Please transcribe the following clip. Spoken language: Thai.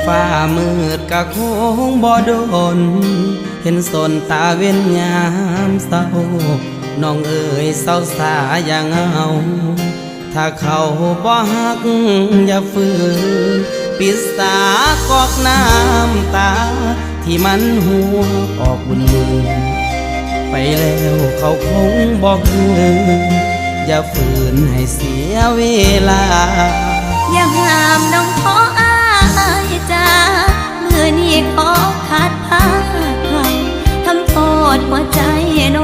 ฟ้ามืดกะคงบ่โดนเห็นสนตาเว้นยามเศร้าน้องเอ๋ยเศร้าสาอย่างเอาถ้าเขาบ่ฮักอย่าฝืนปิดสากอกน้ำตาที่มันหัวออกบุญมือไปแล้วเขาคงบอกคืนอย่าฝืนให้เสียเวลาอย่าห้ามน้องขออายจ้ามือนี้ขอขาดพาใครทำโทษหัวใจน้